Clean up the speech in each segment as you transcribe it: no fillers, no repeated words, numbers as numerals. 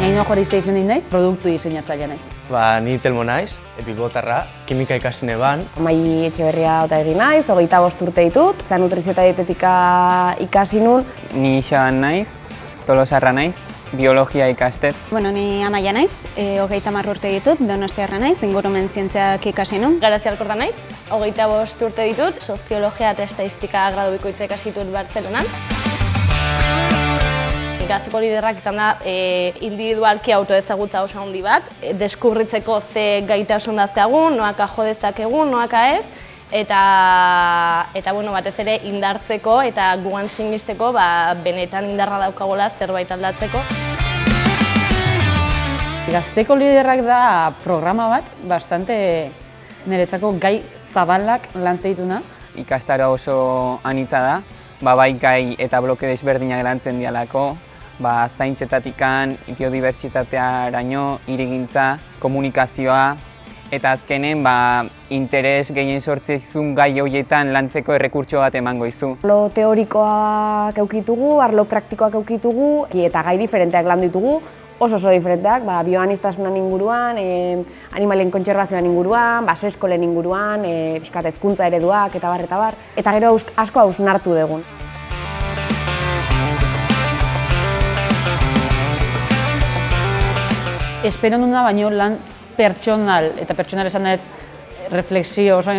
Naino Joriste izmenik naiz, produktu diseinatzailea naiz. Ni Telmo naiz, bilbotarra, kimika ikasi neban. Mai Etxeberria Otaegi naiz, 25 urte ditut, nutrizio eta dietetika ikasi nun. Ni Xaban naiz, Tolosarra naiz, biologia ikastet. Ni Amaia naiz, 30 urte ditut, Donostiarra naiz, ingurumen zientziak ikasi nun. Garazia Alkorta naiz, 25 urte ditut, soziologia eta estatistika gradu bikoitza ikasi dut Bartzelonan. Gazteko liderrak izan da individualki autoezagutza oso handi bat, deskubritzeko ze gaitasun dazkagun, noaka jo dezakegun, noaka ez, eta batez ere indartzeko eta gugan sinisteko benetan indarra daukagola zerbait aldatzeko. Gazteko liderrak da programa bat, bastante niretzako gai zabalak lantzen dituna. Ikastaro oso anitza da, bai gai eta bloke desberdinak lantzen dialako, zaintzetatik biodibertsitatearaino, hirigintza, komunikazioa, eta azkenen interes gehien sortzezun gai horietan lantzeko errekurtso bat emango izu. Arlo teorikoak eukitugu, arlo praktikoak eukitugu, eta gai diferenteak lan ditugu, oso diferenteak, bioaniztasunan inguruan, animalien kontserbazioan inguruan, baso-eskolen inguruan, pixkat hezkuntza ereduak, eta bar. Eta gero asko hausnartu dugun. Espero nuna baino lan pertsonal, eta pertsonal esan dut refleksio oso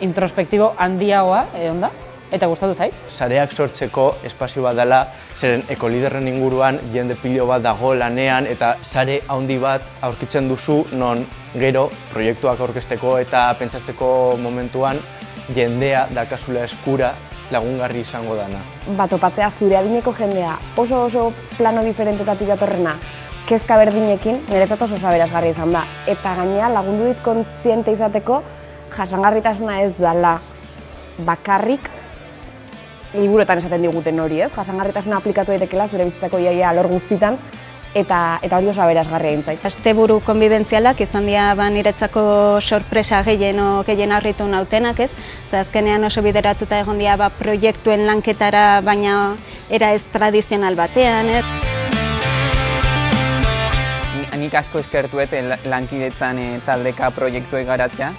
introspektibo handiagoa, da? Eta gustatu zait. Sareak sortzeko espazio bat dela, zeren ekoliderren inguruan jende pilo bat dago lanean eta sare handi bat aurkitzen duzu non gero proiektuak aurkezteko eta pentsatzeko momentuan jendea dakazula eskura lagungarri izango dana. Topatzea zure adineko jendea oso plano diferentetatik datorrena, kezka berdinekin, niretzat oso aberasgarria izan da. Eta gainera lagundu dit kontziente izateko jasangarritasuna ez dela bakarrik liburuetan esaten diguten hori, ez? Jasangarritasuna aplikatu daitekeela zure bizitzako iaia alor guztitan, eta hori oso aberasgarria egin zait. Asteburu konbibentzialak izan dira niretzako sorpresa gehien harritu nautenak, ez? Azkenean oso bideratuta egon dira proiektuen lanketara, baina era ez tradizional batean, ez? Nik asko eskertuet lankidetzan taldeka proiektuek garatzea,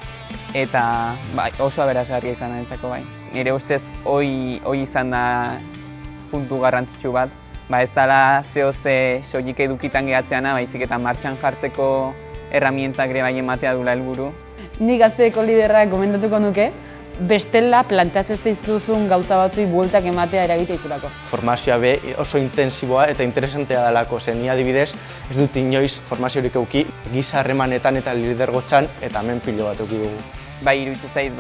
eta oso aberasgarria izan da bai. Nire ustez, hoi izan da puntu garrantzitsu bat. Ez dela ze soilik edukitan gehatzeana, baizik eta martxan jartzeko erramientak ere bai ematea dula helburu. Ni Gazteko liderrak gomendatuko nuke, bestela planteatzen zaizkizun gauza batzui bueltak ematea eragite izurako. Formazioa oso intensiboa eta interesantea delako, ni adibidez ez dut inoiz formaziorik eduki giza harremanetan eta lidergotzan eta hemen pilo bat eduki dugu. Iruditu zait,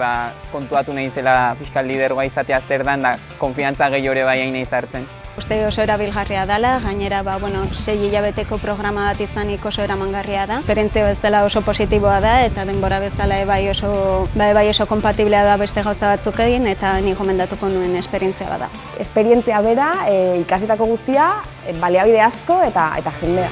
kontuatu nahi zela fiskal lidergoa izatea zer dan, da konfiantza gehiore bai hain nahi zartzen. Uste oso erabilgarria dela, gainera 6 hilabeteko programa bat izanik oso eramangarria da. Esperientzia bezala oso positiboa da eta denbora bezala bai oso kompatiblea da beste gauza batzuk egin eta ni gomendatuko nuen esperientzia bada. Esperientzia bera, ikasitako guztia, baliabide asko eta jendea.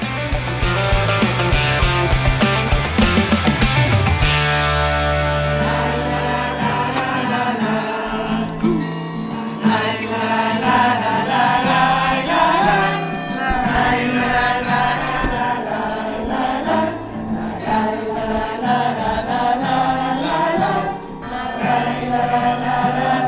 La la la la